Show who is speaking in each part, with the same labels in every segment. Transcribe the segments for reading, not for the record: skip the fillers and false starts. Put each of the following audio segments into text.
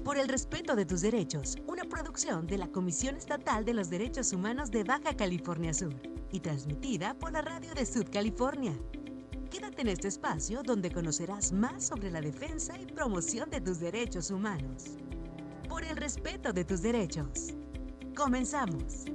Speaker 1: Por el respeto de tus derechos, una producción de la Comisión Estatal de los Derechos Humanos de Baja California Sur y transmitida por la radio de Sud California. Quédate en este espacio donde conocerás más sobre la defensa y promoción de tus derechos humanos. Por el respeto de tus derechos. Comenzamos.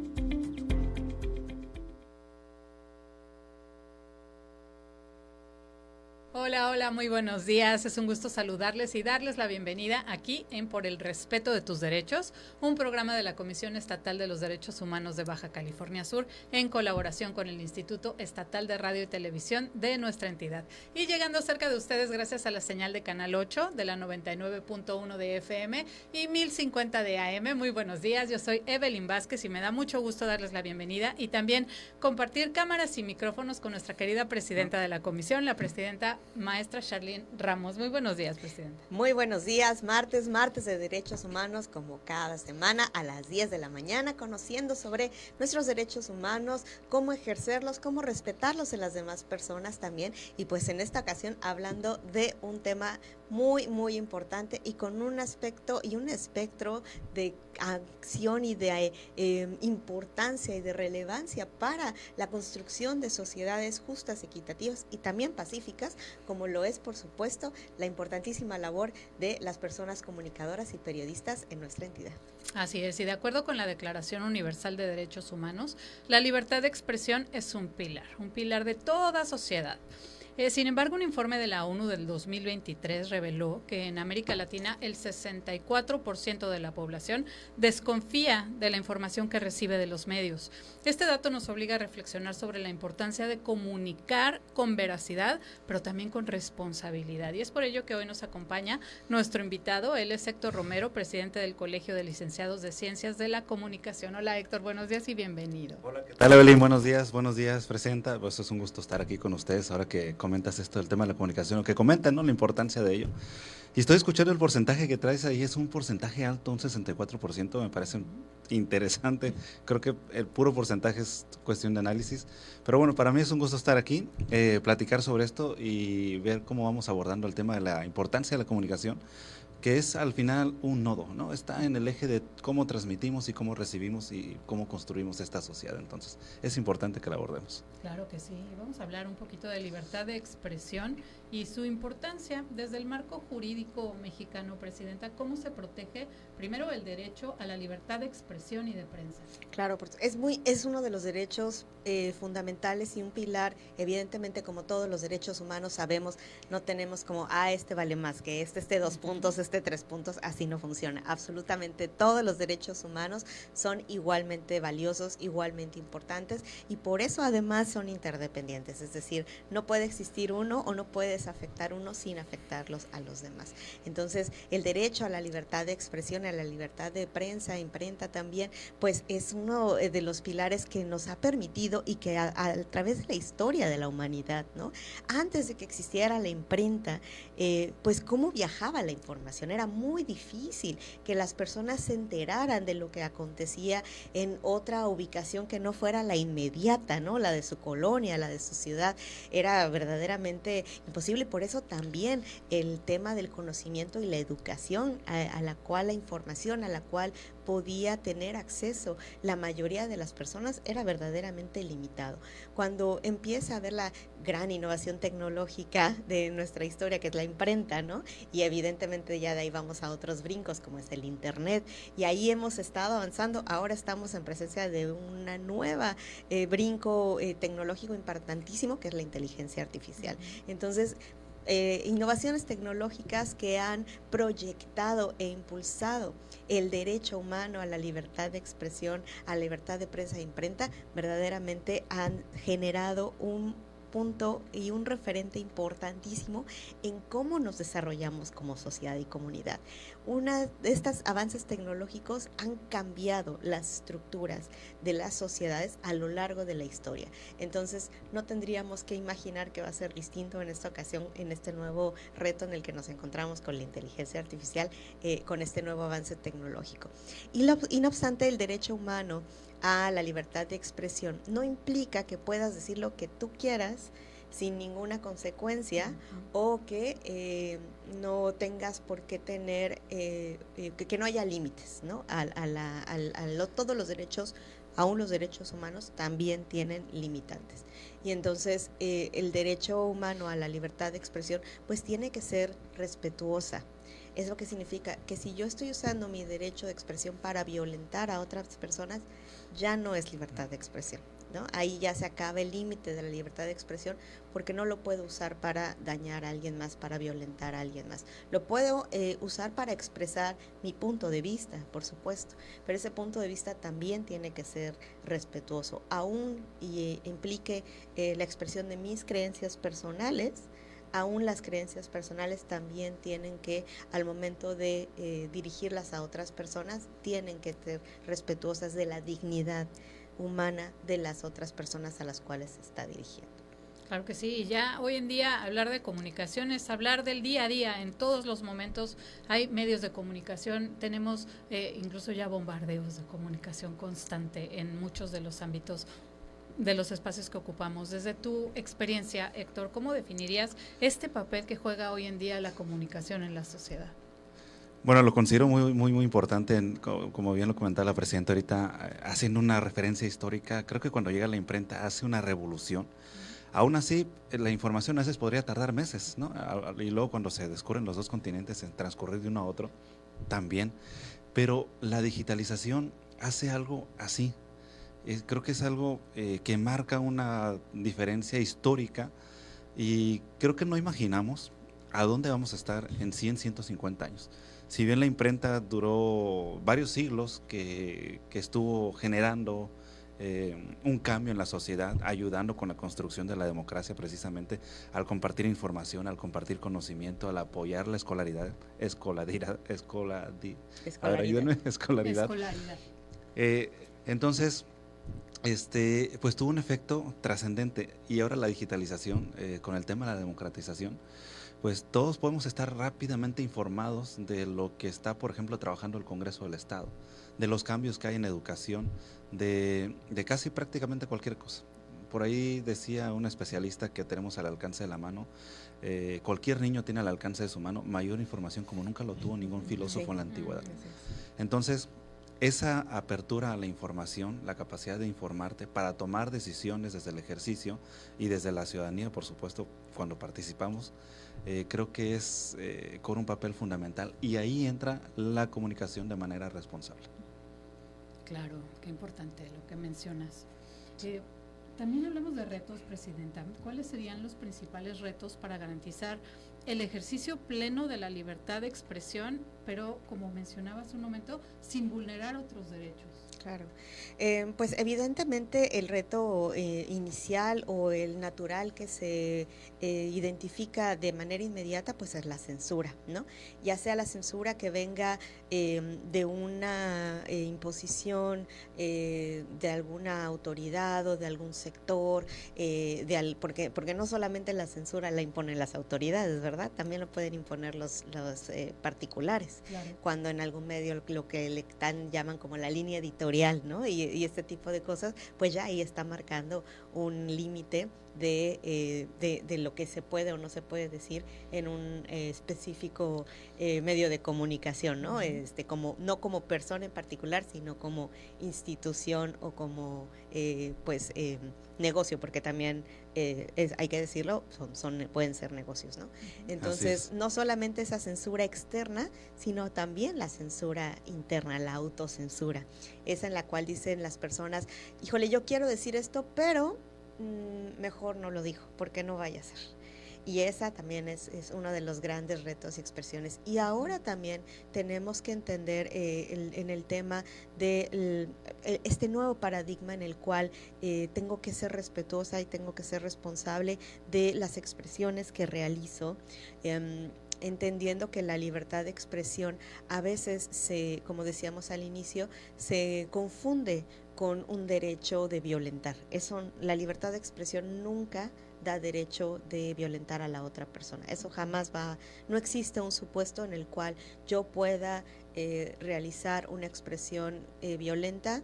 Speaker 2: Hola, hola, muy buenos días. Es un gusto saludarles y darles la bienvenida aquí en Por el Respeto de tus Derechos, un programa de la Comisión Estatal de los Derechos Humanos de Baja California Sur en colaboración con el Instituto Estatal de Radio y Televisión de nuestra entidad. Y llegando cerca de ustedes gracias a la señal de Canal 8 de la 99.1 de FM y 1050 de AM. Muy buenos días, yo soy Evelyn Vázquez y me da mucho gusto darles la bienvenida y también compartir cámaras y micrófonos con nuestra querida presidenta de la comisión, la presidenta maestra Charlene Ramos. Muy buenos días, presidenta.
Speaker 3: Muy buenos días, martes de Derechos Humanos, como cada semana a las 10 de la mañana, conociendo sobre nuestros derechos humanos, cómo ejercerlos, cómo respetarlos en las demás personas también, y pues en esta ocasión hablando de un tema muy importante y con un aspecto y un espectro de acción y de importancia y de relevancia para la construcción de sociedades justas, equitativas y también pacíficas, como lo es, por supuesto, la importantísima labor de las personas comunicadoras y periodistas en nuestra entidad.
Speaker 2: Así es, y de acuerdo con la Declaración Universal de Derechos Humanos, la libertad de expresión es un pilar de toda sociedad. Sin embargo, un informe de la ONU del 2023 reveló que en América Latina el 64% de la población desconfía de la información que recibe de los medios. Este dato nos obliga a reflexionar sobre la importancia de comunicar con veracidad, pero también con responsabilidad. Y es por ello que hoy nos acompaña nuestro invitado. Él es Héctor Romero, presidente del Colegio de Licenciados de Ciencias de la Comunicación. Hola, Héctor, buenos días y bienvenido.
Speaker 4: Hola, ¿qué tal, Evelyn? Buenos días, presidenta. Pues es un gusto estar aquí con ustedes ahora que comentas esto del tema de la comunicación, o que comentan, ¿no?, la importancia de ello. Y estoy escuchando el porcentaje que traes ahí, es un porcentaje alto, un 64%, me parece interesante. Creo que el puro porcentaje es cuestión de análisis. Pero bueno, para mí es un gusto estar aquí, platicar sobre esto y ver cómo vamos abordando el tema de la importancia de la comunicación, que es al final un nodo, ¿no? Está en el eje de cómo transmitimos y cómo recibimos y cómo construimos esta sociedad. Entonces, es importante que la abordemos.
Speaker 2: Claro que sí. Vamos a hablar un poquito de libertad de expresión y su importancia desde el marco jurídico mexicano, presidenta. ¿Cómo se protege primero el derecho a la libertad de expresión y de prensa?
Speaker 3: Claro, es uno de los derechos fundamentales y un pilar, evidentemente, como todos los derechos humanos sabemos, no tenemos como, este vale más que este 2 puntos, este 3 puntos, así no funciona. Absolutamente todos los derechos humanos son igualmente valiosos, igualmente importantes, y por eso además son interdependientes, es decir, no puede existir uno o no puedes afectar uno sin afectarlos a los demás. Entonces, el derecho a la libertad de expresión, a la libertad de prensa, imprenta también, pues es uno de los pilares que nos ha permitido y que a través de la historia de la humanidad, ¿no?, antes de que existiera la imprenta, pues cómo viajaba la información. Era muy difícil que las personas se enteraran de lo que acontecía en otra ubicación que no fuera la inmediata, ¿no?, la de su colonia, la de su ciudad. Era verdaderamente imposible, y por eso también el tema del conocimiento y la educación a la cual la información, a la cual podía tener acceso la mayoría de las personas, era verdaderamente limitado. Cuando empieza a haber la gran innovación tecnológica de nuestra historia, que es la imprenta, ¿no?, y evidentemente ya de ahí vamos a otros brincos como es el internet, y ahí hemos estado avanzando. Ahora estamos en presencia de una nueva brinco tecnológico importantísimo, que es la inteligencia artificial. Entonces, innovaciones tecnológicas que han proyectado e impulsado el derecho humano a la libertad de expresión, a la libertad de prensa e imprenta, verdaderamente han generado un punto y un referente importantísimo en cómo nos desarrollamos como sociedad y comunidad. Una de estos avances tecnológicos han cambiado las estructuras de las sociedades a lo largo de la historia. Entonces, no tendríamos que imaginar que va a ser distinto en esta ocasión, en este nuevo reto en el que nos encontramos con la inteligencia artificial, con este nuevo avance tecnológico. Y no obstante, el derecho humano a la libertad de expresión no implica que puedas decir lo que tú quieras, sin ninguna consecuencia, o que no tengas por qué tener, que no haya límites, ¿no? Todos los derechos, aún los derechos humanos, también tienen limitantes. Y entonces el derecho humano a la libertad de expresión pues tiene que ser respetuosa. Es lo que significa que si yo estoy usando mi derecho de expresión para violentar a otras personas, ya no es libertad de expresión, ¿no? Ahí ya se acaba el límite de la libertad de expresión, porque no lo puedo usar para dañar a alguien más, para violentar a alguien más. Lo puedo usar para expresar mi punto de vista, por supuesto, pero ese punto de vista también tiene que ser respetuoso, aún y implique la expresión de mis creencias personales. Aún las creencias personales también tienen que, al momento de dirigirlas a otras personas, tienen que ser respetuosas de la dignidad humana de las otras personas a las cuales se está dirigiendo.
Speaker 2: Claro que sí, y ya hoy en día hablar de comunicación es hablar del día a día, en todos los momentos hay medios de comunicación, tenemos incluso ya bombardeos de comunicación constante en muchos de los ámbitos de los espacios que ocupamos. Desde tu experiencia, Héctor, ¿cómo definirías este papel que juega hoy en día la comunicación en la sociedad?
Speaker 4: Bueno, lo considero muy importante, como bien lo comentaba la presidenta ahorita, haciendo una referencia histórica. Creo que cuando llega la imprenta hace una revolución. Aún así, la información a veces podría tardar meses, ¿no? Y luego cuando se descubren los dos continentes en transcurrir de uno a otro, también. Pero la digitalización hace algo así. Creo que es algo que marca una diferencia histórica, y creo que no imaginamos a dónde vamos a estar en 100, 150 años. Si bien la imprenta duró varios siglos, que estuvo generando un cambio en la sociedad, ayudando con la construcción de la democracia, precisamente al compartir información, al compartir conocimiento, al apoyar la escolaridad. Entonces, pues tuvo un efecto trascendente, y ahora la digitalización, con el tema de la democratización, pues todos podemos estar rápidamente informados de lo que está, por ejemplo, trabajando el Congreso del Estado, de los cambios que hay en educación, de casi prácticamente cualquier cosa. Por ahí decía un especialista que tenemos al alcance de la mano, cualquier niño tiene al alcance de su mano mayor información como nunca lo tuvo ningún filósofo en la antigüedad. Entonces, esa apertura a la información, la capacidad de informarte para tomar decisiones desde el ejercicio y desde la ciudadanía, por supuesto, cuando participamos, creo que cobra un papel fundamental, y ahí entra la comunicación de manera responsable.
Speaker 2: Claro, qué importante lo que mencionas. También hablamos de retos, Presidenta. ¿Cuáles serían los principales retos para garantizar el ejercicio pleno de la libertad de expresión, pero, como mencionaba hace un momento, sin vulnerar otros derechos?
Speaker 3: Claro, pues evidentemente el reto inicial o el natural que se identifica de manera inmediata pues es la censura, ¿no? Ya sea la censura que venga de una imposición de alguna autoridad o de algún sector, porque no solamente la censura la imponen las autoridades, ¿verdad? También lo pueden imponer los particulares, claro. Cuando en algún medio lo que llaman como la línea editorial, ¿no? Y este tipo de cosas, pues ya ahí está marcando un límite de lo que se puede o no se puede decir en un específico medio de comunicación, ¿no? No como persona en particular, sino como institución o como negocio, porque también hay que decirlo, pueden ser negocios, ¿no? Entonces, no solamente esa censura externa, sino también la censura interna, la autocensura, esa en la cual dicen las personas, híjole, yo quiero decir esto, pero mejor no lo digo, porque no vaya a ser. Y esa también es uno de los grandes retos y expresiones. Y ahora también tenemos que entender en el tema de este nuevo paradigma en el cual tengo que ser respetuosa y tengo que ser responsable de las expresiones que realizo, entendiendo que la libertad de expresión a veces, como decíamos al inicio, se confunde con un derecho de violentar. La libertad de expresión nunca da derecho de violentar a la otra persona. Eso jamás no existe un supuesto en el cual yo pueda realizar una expresión violenta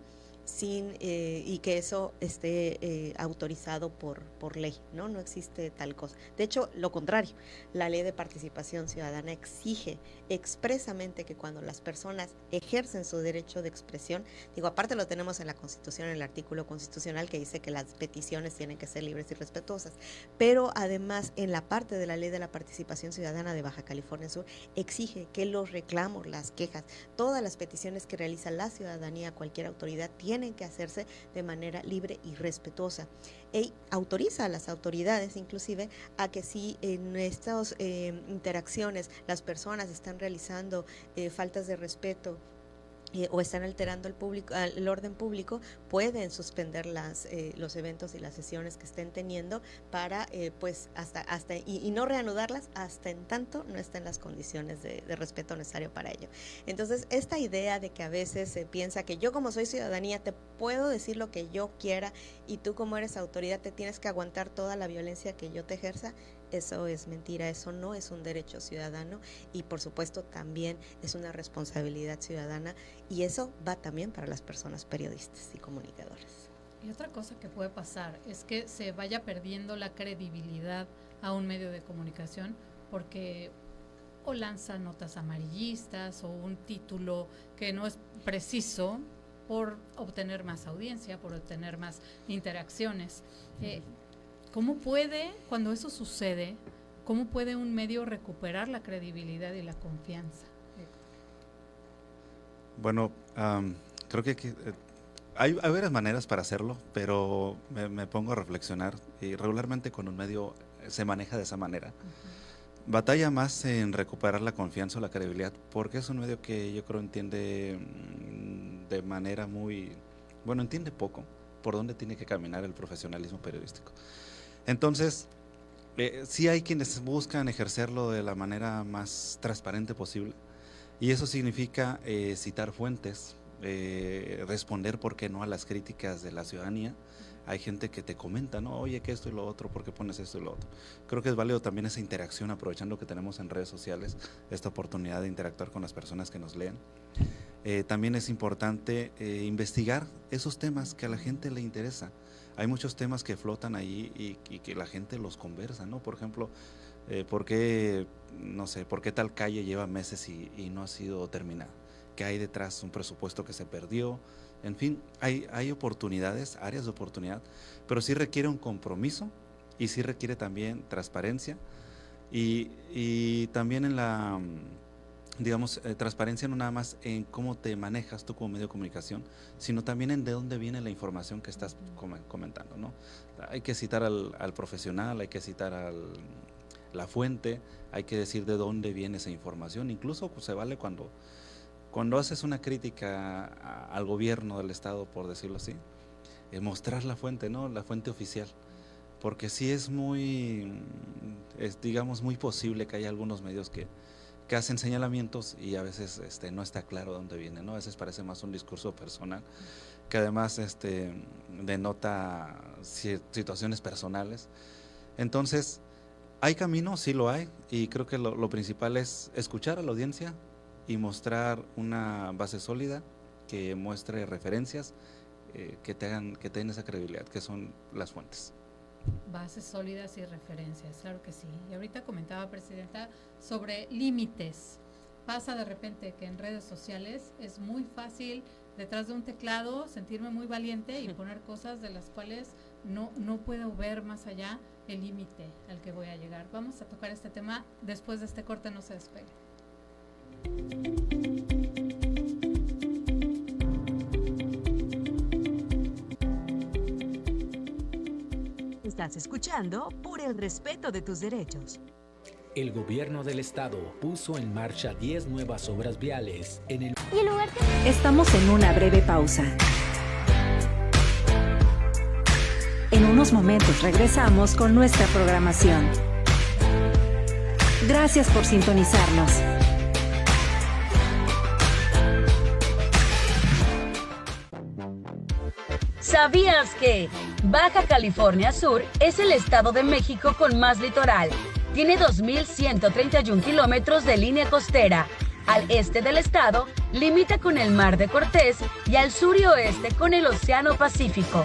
Speaker 3: y que eso esté autorizado por ley, ¿no? No existe tal cosa. De hecho, lo contrario, la Ley de Participación Ciudadana exige expresamente que cuando las personas ejercen su derecho de expresión, digo, aparte lo tenemos en la Constitución, en el artículo constitucional que dice que las peticiones tienen que ser libres y respetuosas, pero además en la parte de la Ley de la Participación Ciudadana de Baja California Sur exige que los reclamos, las quejas, todas las peticiones que realiza la ciudadanía, cualquier autoridad, tienen que hacerse de manera libre y respetuosa. Y autoriza a las autoridades inclusive a que si en estas interacciones las personas están realizando faltas de respeto o están alterando el orden público, pueden suspender los eventos y las sesiones que estén teniendo para pues y no reanudarlas hasta en tanto no estén las condiciones de respeto necesario para ello. Entonces, esta idea de que a veces se piensa que yo como soy ciudadanía te puedo decir lo que yo quiera y tú como eres autoridad te tienes que aguantar toda la violencia que yo te ejerza, eso es mentira, eso no es un derecho ciudadano y por supuesto también es una responsabilidad ciudadana y eso va también para las personas periodistas y comunicadores.
Speaker 2: Y otra cosa que puede pasar es que se vaya perdiendo la credibilidad a un medio de comunicación porque o lanza notas amarillistas o un título que no es preciso por obtener más audiencia, por obtener más interacciones. ¿Cómo puede, cuando eso sucede, cómo puede un medio recuperar la credibilidad y la confianza?
Speaker 4: Bueno, creo que hay varias maneras para hacerlo, pero me pongo a reflexionar y regularmente con un medio se maneja de esa manera. Batalla más en recuperar la confianza o la credibilidad, porque es un medio que yo creo entiende de manera entiende poco por dónde tiene que caminar el profesionalismo periodístico. Entonces, sí hay quienes buscan ejercerlo de la manera más transparente posible y eso significa citar fuentes, responder, ¿por qué no?, a las críticas de la ciudadanía. Hay gente que te comenta, ¿no? Oye, que esto y lo otro, ¿por qué pones esto y lo otro? Creo que es válido también esa interacción, aprovechando que tenemos en redes sociales esta oportunidad de interactuar con las personas que nos leen. También es importante investigar esos temas que a la gente le interesa. Hay muchos temas que flotan ahí y que la gente los conversa, ¿no? Por ejemplo, ¿por qué tal calle lleva meses y no ha sido terminada? ¿Qué hay detrás? Un presupuesto que se perdió. En fin, hay oportunidades, áreas de oportunidad, pero sí requiere un compromiso y sí requiere también transparencia y también en la, transparencia no nada más en cómo te manejas tú como medio de comunicación, sino también en de dónde viene la información que estás comentando, ¿no? Hay que citar al profesional, hay que citar la fuente, hay que decir de dónde viene esa información, incluso pues, se vale cuando haces una crítica al gobierno del estado, por decirlo así, mostrar la fuente, ¿no? La fuente oficial, porque sí es muy posible que haya algunos medios que hacen señalamientos y a veces no está claro dónde viene, ¿no? A veces parece más un discurso personal, que además denota situaciones personales. Entonces, ¿hay camino? Sí lo hay, y creo que lo principal es escuchar a la audiencia y mostrar una base sólida que muestre referencias que te den esa credibilidad, que son las fuentes.
Speaker 2: Bases sólidas y referencias, claro que sí. Y ahorita comentaba, Presidenta, sobre límites. Pasa de repente que en redes sociales es muy fácil detrás de un teclado sentirme muy valiente y poner cosas de las cuales no puedo ver más allá el límite al que voy a llegar. Vamos a tocar este tema después de este corte, no se despegue.
Speaker 1: Estás escuchando Por el Respeto de tus Derechos.
Speaker 5: El gobierno del estado puso en marcha 10 nuevas obras viales en el...
Speaker 6: Estamos en una breve pausa. En unos momentos regresamos con nuestra programación. Gracias por sintonizarnos.
Speaker 7: ¿Sabías que Baja California Sur es el estado de México con más litoral? Tiene 2.131 kilómetros de línea costera, Al este del estado, limita con el Mar de Cortés y al sur y oeste con el Océano Pacífico.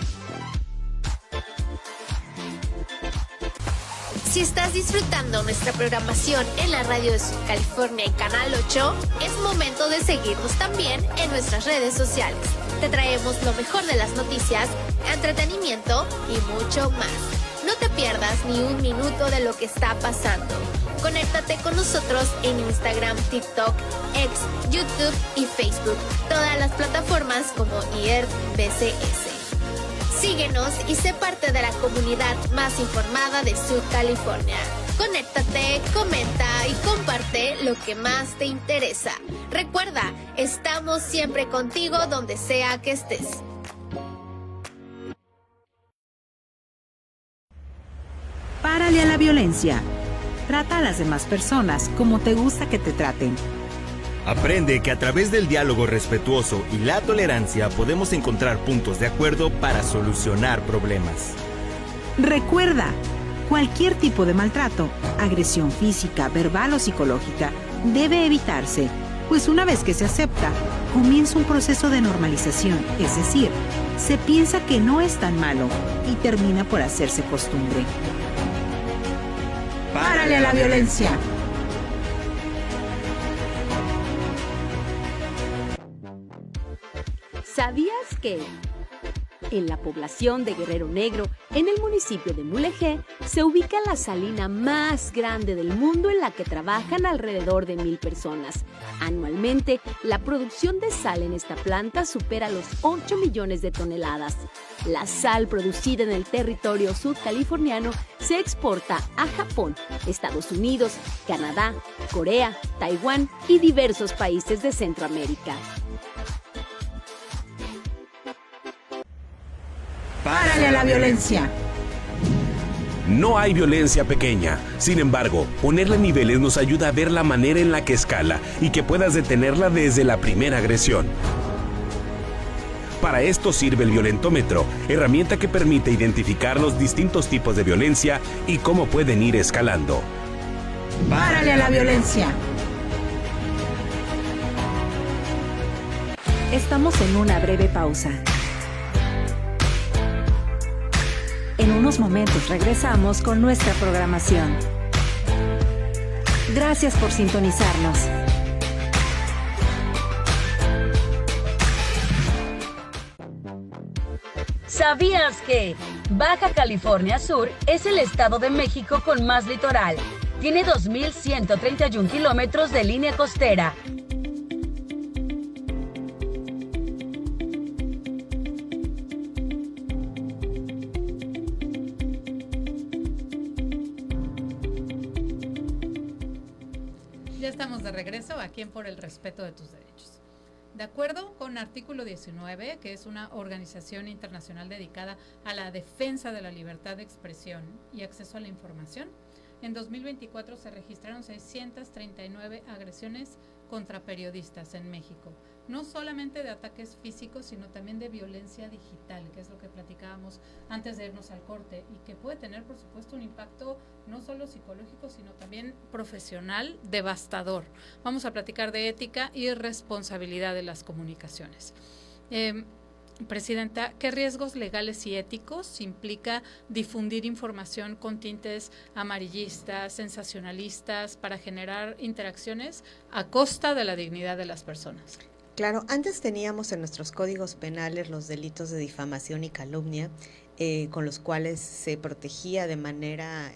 Speaker 8: Si estás disfrutando nuestra programación en la radio de California y Canal 8, es momento de seguirnos también en nuestras redes sociales. Te traemos lo mejor de las noticias, entretenimiento y mucho más. No te pierdas ni un minuto de lo que está pasando. Conéctate con nosotros en Instagram, TikTok, X, YouTube y Facebook. Todas las plataformas como IERBCS. Síguenos y sé parte de la comunidad más informada de Sud California. Conéctate, comenta y comparte lo que más te interesa. Recuerda, estamos siempre contigo donde sea que estés.
Speaker 6: Párale a la violencia. Trata a las demás personas como te gusta que te traten.
Speaker 9: Aprende que a través del diálogo respetuoso y la tolerancia podemos encontrar puntos de acuerdo para solucionar problemas.
Speaker 6: Recuerda, cualquier tipo de maltrato, agresión física, verbal o psicológica, debe evitarse, pues una vez que se acepta, comienza un proceso de normalización, es decir, se piensa que no es tan malo y termina por hacerse costumbre. ¡Párale a la violencia!
Speaker 10: ¿Sabías que en la población de Guerrero Negro, en el municipio de Mulegé, se ubica la salina más grande del mundo en la que trabajan alrededor de 1,000 personas? Anualmente, la producción de sal en esta planta supera los 8 millones de toneladas. La sal producida en el territorio sudcaliforniano se exporta a Japón, Estados Unidos, Canadá, Corea, Taiwán y diversos países de Centroamérica.
Speaker 6: ¡Párale a la violencia!
Speaker 11: No hay violencia pequeña. Sin embargo, ponerle niveles nos ayuda a ver la manera en la que escala y que puedas detenerla desde la primera agresión. Para esto sirve el violentómetro, herramienta que permite identificar los distintos tipos de violencia y cómo pueden ir escalando.
Speaker 6: ¡Párale a la violencia! Estamos en una breve pausa. En unos momentos regresamos con nuestra programación. Gracias por sintonizarnos.
Speaker 7: ¿Sabías que Baja California Sur es el estado de México con más litoral? Tiene 2,131 kilómetros de línea costera.
Speaker 2: Ya estamos de regreso aquí en Por el Respeto de tus Derechos. De acuerdo con Artículo 19, que es una organización internacional dedicada a la defensa de la libertad de expresión y acceso a la información, en 2024 se registraron 639 agresiones contra periodistas en México. No solamente de ataques físicos, sino también de violencia digital, que es lo que platicábamos antes de irnos al corte, y que puede tener, por supuesto, un impacto no solo psicológico, sino también profesional devastador. Vamos a platicar de ética y responsabilidad de las comunicaciones. Presidenta, ¿qué riesgos legales y éticos implica difundir información con tintes amarillistas, sensacionalistas, para generar interacciones a costa de la dignidad de las personas?
Speaker 3: Claro, antes teníamos en nuestros códigos penales los delitos de difamación y calumnia, con los cuales se protegía de manera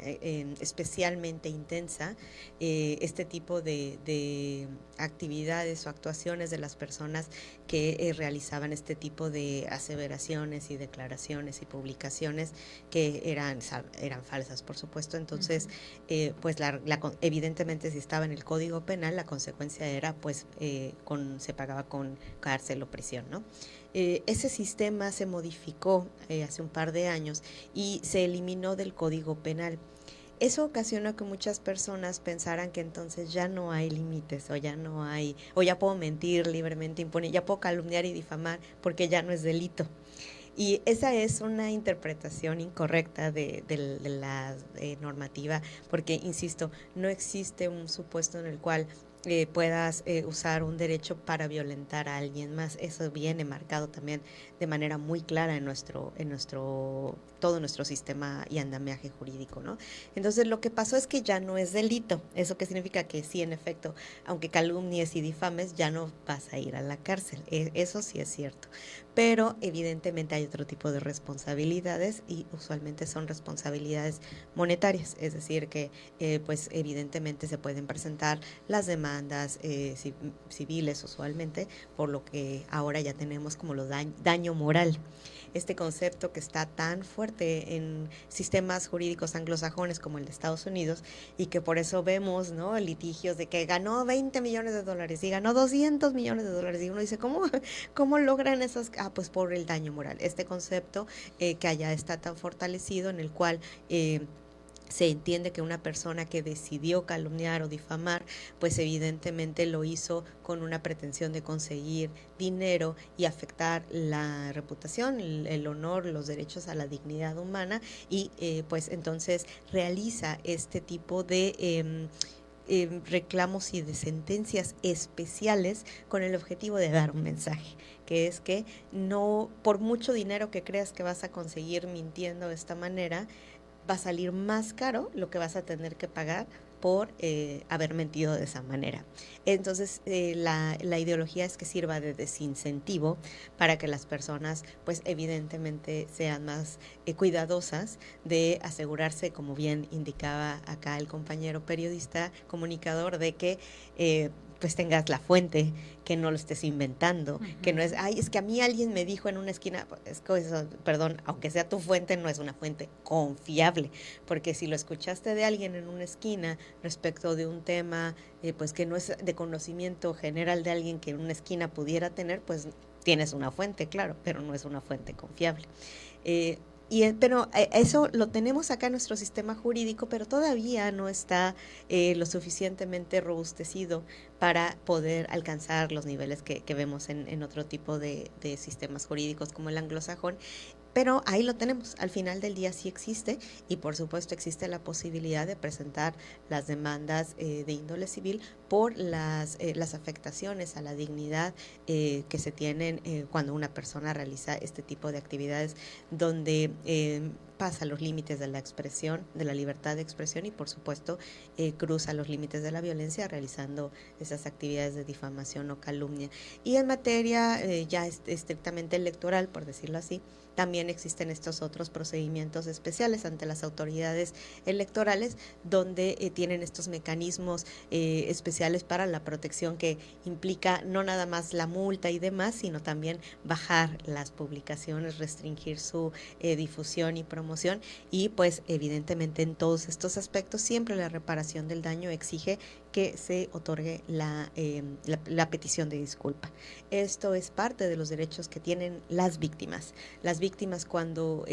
Speaker 3: especialmente intensa este tipo de actividades o actuaciones de las personas que realizaban este tipo de aseveraciones y declaraciones y publicaciones que eran falsas, por supuesto. Entonces, pues evidentemente, si estaba en el Código Penal, la consecuencia era, pues, se pagaba con cárcel o prisión, ¿no? Ese sistema se modificó hace un par de años y se eliminó del Código Penal. Eso ocasionó que muchas personas pensaran que entonces ya no hay límites o ya puedo mentir libremente, ya puedo calumniar y difamar porque ya no es delito. Y esa es una interpretación incorrecta de la normativa, porque, insisto, no existe un supuesto en el cual puedas usar un derecho para violentar a alguien más. Eso viene marcado también de manera muy clara en todo nuestro sistema y andamiaje jurídico, ¿no? Entonces lo que pasó es que ya no es delito. ¿Eso qué significa? Que sí, en efecto, aunque calumnies y difames, ya no vas a ir a la cárcel. Eso sí es cierto. Pero evidentemente hay otro tipo de responsabilidades y usualmente son responsabilidades monetarias, es decir que pues evidentemente se pueden presentar las demandas civiles usualmente, por lo que ahora ya tenemos como lo daño moral. Este concepto que está tan fuerte en sistemas jurídicos anglosajones como el de Estados Unidos y que por eso vemos, ¿no?, litigios de que ganó 20 millones de dólares y ganó 200 millones de dólares y uno dice, ¿cómo logran esas? Pues por el daño moral. Este concepto que allá está tan fortalecido, en el cual se entiende que una persona que decidió calumniar o difamar, pues evidentemente lo hizo con una pretensión de conseguir dinero y afectar la reputación, el honor, los derechos a la dignidad humana y pues entonces realiza este tipo de reclamos y de sentencias especiales con el objetivo de dar un mensaje, que es que no, por mucho dinero que creas que vas a conseguir mintiendo de esta manera, va a salir más caro lo que vas a tener que pagar por haber mentido de esa manera. Entonces, la ideología es que sirva de desincentivo para que las personas, pues evidentemente sean más cuidadosas de asegurarse, como bien indicaba acá el compañero periodista, comunicador, de que pues tengas la fuente, que no lo estés inventando, que no es, es que a mí alguien me dijo en una esquina, perdón, aunque sea tu fuente, no es una fuente confiable, porque si lo escuchaste de alguien en una esquina respecto de un tema, pues que no es de conocimiento general de alguien que en una esquina pudiera tener, pues tienes una fuente, claro, pero no es una fuente confiable. Pero eso lo tenemos acá en nuestro sistema jurídico, pero todavía no está lo suficientemente robustecido para poder alcanzar los niveles que vemos en otro tipo de sistemas jurídicos como el anglosajón. Pero ahí lo tenemos, al final del día sí existe y por supuesto existe la posibilidad de presentar las demandas de índole civil por las afectaciones a la dignidad que se tienen cuando una persona realiza este tipo de actividades donde pasa los límites de la expresión, de la libertad de expresión y por supuesto cruza los límites de la violencia realizando esas actividades de difamación o calumnia. Y en materia ya estrictamente electoral, por decirlo así, también existen estos otros procedimientos especiales ante las autoridades electorales donde tienen estos mecanismos especiales para la protección que implica no nada más la multa y demás, sino también bajar las publicaciones, restringir su difusión y promoción y pues evidentemente en todos estos aspectos siempre la reparación del daño exige que se otorgue la petición de disculpa. Esto es parte de los derechos que tienen las víctimas. Las víctimas cuando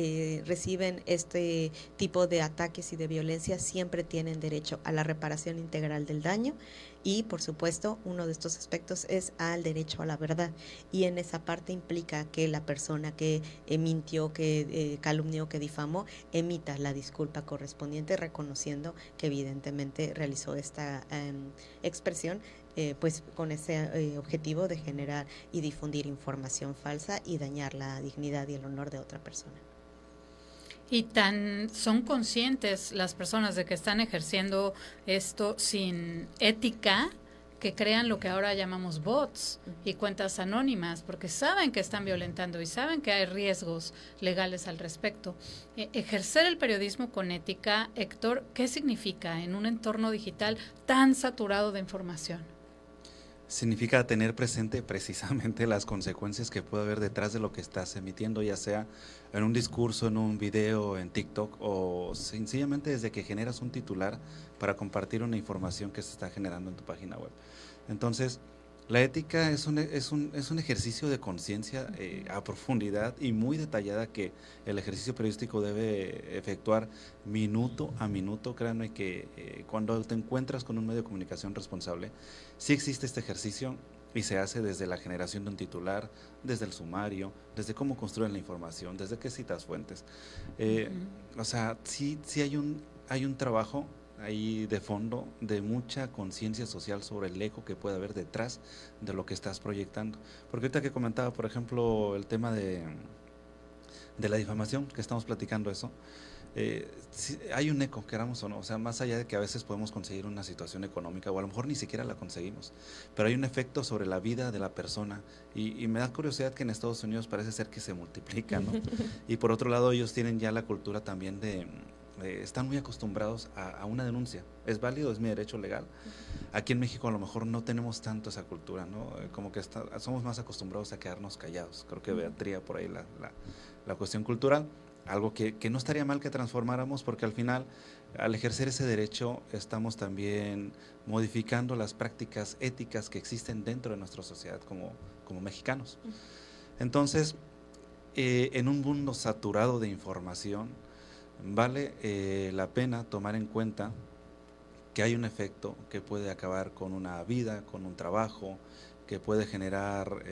Speaker 3: reciben este tipo de ataques y de violencia siempre tienen derecho a la reparación integral del daño y por supuesto uno de estos aspectos es al derecho a la verdad y en esa parte implica que la persona que mintió, que calumnió, que difamó emita la disculpa correspondiente reconociendo que evidentemente realizó esta expresión pues con ese objetivo de generar y difundir información falsa y dañar la dignidad y el honor de otra persona.
Speaker 2: Y tan son conscientes las personas de que están ejerciendo esto sin ética que crean lo que ahora llamamos bots y cuentas anónimas, porque saben que están violentando y saben que hay riesgos legales al respecto. Ejercer el periodismo con ética, Héctor, ¿qué significa en un entorno digital tan saturado de información?
Speaker 4: Significa tener presente precisamente las consecuencias que puede haber detrás de lo que estás emitiendo, ya sea en un discurso, en un video, en TikTok o sencillamente desde que generas un titular para compartir una información que se está generando en tu página web. Entonces, la ética es un ejercicio de conciencia a profundidad y muy detallada que el ejercicio periodístico debe efectuar minuto a minuto. Créanme que cuando te encuentras con un medio de comunicación responsable, sí existe este ejercicio y se hace desde la generación de un titular, desde el sumario, desde cómo construyen la información, desde qué citas fuentes. O sea, sí hay un trabajo ahí de fondo de mucha conciencia social sobre el eco que puede haber detrás de lo que estás proyectando. Porque ahorita que comentaba, por ejemplo, el tema de la difamación, que estamos platicando eso, si hay un eco, queramos o no, o sea, más allá de que a veces podemos conseguir una situación económica, o a lo mejor ni siquiera la conseguimos, pero hay un efecto sobre la vida de la persona, y me da curiosidad que en Estados Unidos parece ser que se multiplica, ¿no? Y por otro lado, ellos tienen ya la cultura también están muy acostumbrados a una denuncia. ¿Es válido? ¿Es mi derecho legal? Aquí en México a lo mejor no tenemos tanto esa cultura, ¿no? Como que somos más acostumbrados a quedarnos callados. Creo que vendría por ahí la cuestión cultural, algo que no estaría mal que transformáramos, porque al final, al ejercer ese derecho, estamos también modificando las prácticas éticas que existen dentro de nuestra sociedad como mexicanos. Entonces, en un mundo saturado de información, vale la pena tomar en cuenta que hay un efecto que puede acabar con una vida, con un trabajo, que puede generar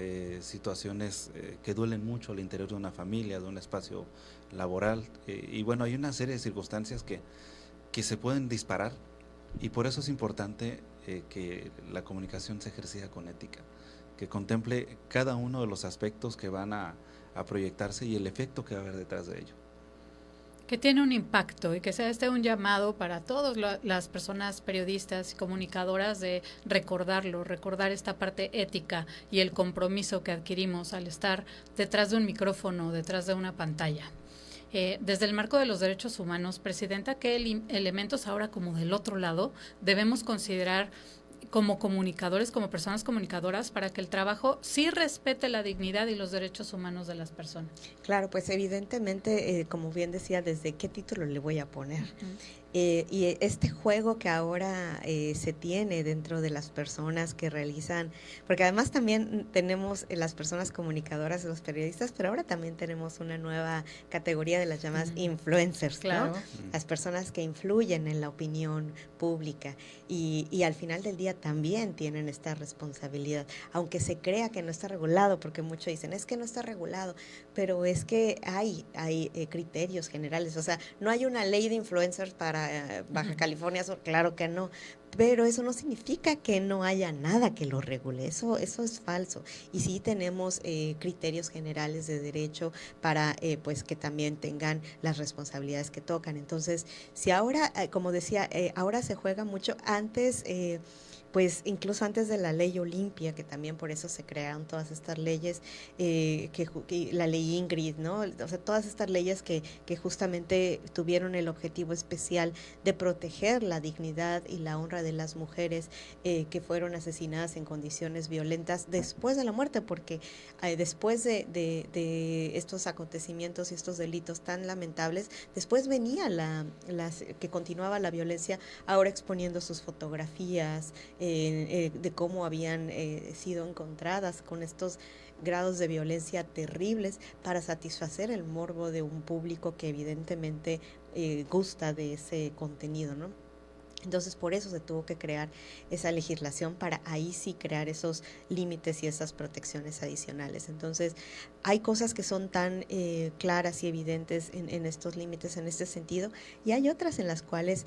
Speaker 4: situaciones que duelen mucho al interior de una familia, de un espacio laboral, y bueno, hay una serie de circunstancias que se pueden disparar, y por eso es importante que la comunicación se ejercita con ética, que contemple cada uno de los aspectos que van a proyectarse y el efecto que va a haber detrás de ello.
Speaker 2: Que tiene un impacto, y que sea un llamado para todas las personas periodistas y comunicadoras de recordar esta parte ética y el compromiso que adquirimos al estar detrás de un micrófono, detrás de una pantalla. Desde el marco de los derechos humanos, Presidenta, ¿qué elementos ahora como del otro lado debemos considerar como comunicadores, como personas comunicadoras, para que el trabajo sí respete la dignidad y los derechos humanos de las personas?
Speaker 3: Claro, pues evidentemente, como bien decía, ¿desde qué título le voy a poner? Y este juego que ahora se tiene dentro de las personas que realizan, porque además también tenemos las personas comunicadoras, los periodistas, pero ahora también tenemos una nueva categoría de las llamadas influencers,
Speaker 2: claro,
Speaker 3: ¿no? Las personas que influyen en la opinión pública y al final del día también tienen esta responsabilidad, aunque se crea que no está regulado, porque muchos dicen, es que no está regulado, pero es que hay criterios generales, o sea, no hay una ley de influencers para Baja California Sur, claro que no, pero eso no significa que no haya nada que lo regule, eso es falso, y sí tenemos criterios generales de derecho para pues que también tengan las responsabilidades que tocan. Entonces, si ahora, como decía, ahora se juega mucho, antes pues incluso antes de la ley Olimpia, que también por eso se crearon todas estas leyes, que la ley Ingrid, ¿no? O sea, todas estas leyes que justamente tuvieron el objetivo especial de proteger la dignidad y la honra de las mujeres que fueron asesinadas en condiciones violentas después de la muerte, porque después de estos acontecimientos y estos delitos tan lamentables, después venía que continuaba la violencia, ahora exponiendo sus fotografías, de cómo habían sido encontradas con estos grados de violencia terribles para satisfacer el morbo de un público que evidentemente gusta de ese contenido, ¿no? Entonces, por eso se tuvo que crear esa legislación para ahí sí crear esos límites y esas protecciones adicionales. Entonces, hay cosas que son tan claras y evidentes en estos límites en este sentido, y hay otras en las cuales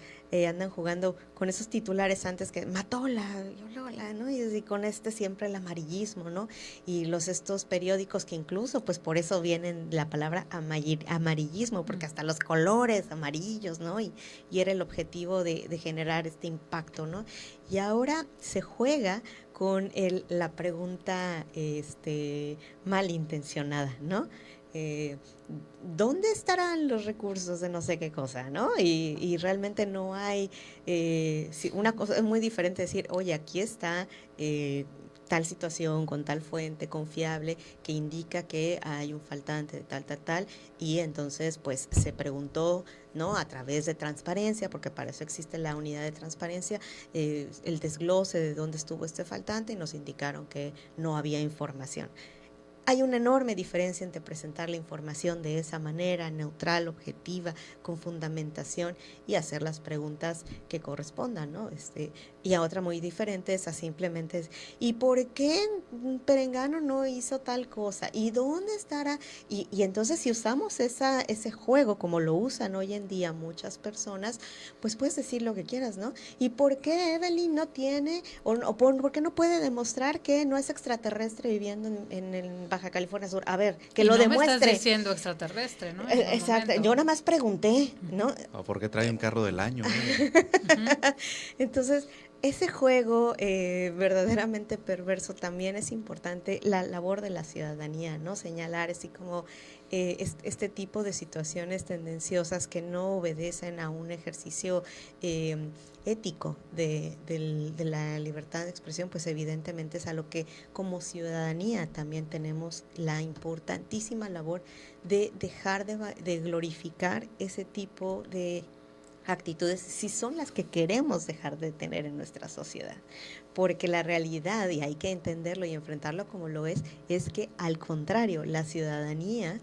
Speaker 3: andan jugando con esos titulares antes que matóla, violóla, ¿no? Y con siempre el amarillismo, ¿no? Y estos periódicos que incluso, pues por eso vienen la palabra amarillismo, porque hasta los colores amarillos, ¿no? Y era el objetivo de generar este impacto, ¿no? Y ahora se juega con la pregunta malintencionada, ¿no? ¿Dónde estarán los recursos de no sé qué cosa, ¿no? Y realmente no hay, una cosa es muy diferente decir, oye, aquí está tal situación con tal fuente confiable que indica que hay un faltante de tal, y entonces pues se preguntó, ¿no? A través de transparencia, porque para eso existe la unidad de transparencia, el desglose de dónde estuvo este faltante, y nos indicaron que no había información. Hay una enorme diferencia entre presentar la información de esa manera, neutral, objetiva, con fundamentación, y hacer las preguntas que correspondan, ¿no? Y a otra muy diferente es a simplemente, ¿y por qué Perengano no hizo tal cosa? ¿Y dónde estará? Y entonces si usamos ese juego como lo usan hoy en día muchas personas, pues puedes decir lo que quieras, ¿no? ¿Y por qué Evelyn no tiene, o por qué no puede demostrar que no es extraterrestre viviendo en Baja California Sur? A ver, que lo demuestre.
Speaker 2: No me estás diciendo extraterrestre, ¿no?
Speaker 3: Exacto, yo nada más pregunté, ¿no?
Speaker 4: ¿O por qué trae un carro del año?
Speaker 3: Entonces, ese juego verdaderamente perverso también es importante, la labor de la ciudadanía, ¿no? Señalar así como este tipo de situaciones tendenciosas que no obedecen a un ejercicio ético de la libertad de expresión, pues evidentemente es a lo que como ciudadanía también tenemos la importantísima labor de dejar de glorificar ese tipo de actitudes, si son las que queremos dejar de tener en nuestra sociedad, porque la realidad, y hay que entenderlo y enfrentarlo como lo es que al contrario, la ciudadanía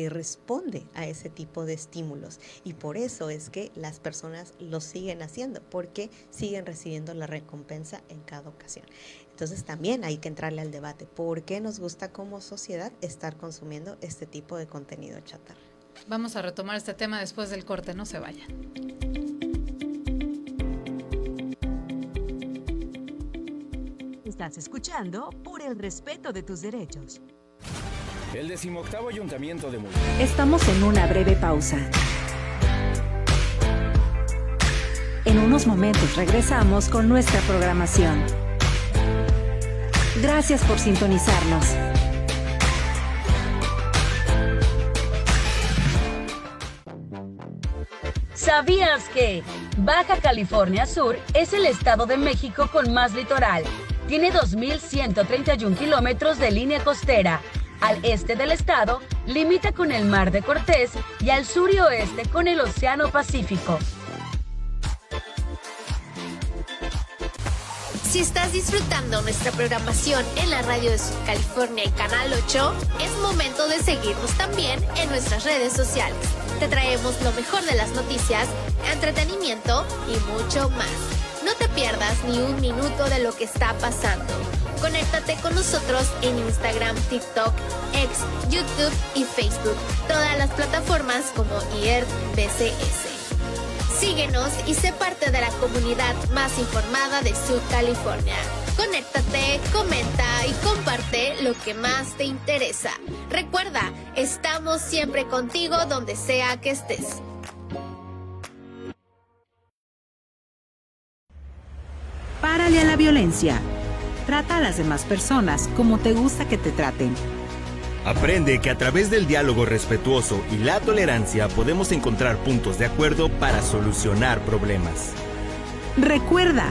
Speaker 3: responde a ese tipo de estímulos, y por eso es que las personas lo siguen haciendo, porque siguen recibiendo la recompensa en cada ocasión. Entonces también hay que entrarle al debate, ¿por qué nos gusta como sociedad estar consumiendo este tipo de contenido chatarra?
Speaker 2: Vamos a retomar este tema después del corte, no se vayan.
Speaker 1: Estás escuchando Por el Respeto de tus Derechos.
Speaker 5: El 18º Ayuntamiento de Mulegé.
Speaker 6: Estamos en una breve pausa. En unos momentos regresamos con nuestra programación. Gracias por sintonizarnos.
Speaker 7: ¿Sabías que Baja California Sur es el estado de México con más litoral? Tiene 2.131 kilómetros de línea costera. Al este del estado, limita con el Mar de Cortés y al sur y oeste con el Océano Pacífico.
Speaker 8: Si estás disfrutando nuestra programación en la radio de Sud California y Canal 8, es momento de seguirnos también en nuestras redes sociales. Te traemos lo mejor de las noticias, entretenimiento y mucho más. No te pierdas ni un minuto de lo que está pasando. Conéctate con nosotros en Instagram, TikTok, X, YouTube y Facebook. Todas las plataformas como IERBCS. Síguenos y sé parte de la comunidad más informada de Sud California. Conéctate, comenta y comparte lo que más te interesa. Recuerda, estamos siempre contigo donde sea que estés.
Speaker 6: Párale a la violencia. Trata a las demás personas como te gusta que te traten.
Speaker 9: Aprende que a través del diálogo respetuoso y la tolerancia podemos encontrar puntos de acuerdo para solucionar problemas.
Speaker 6: Recuerda,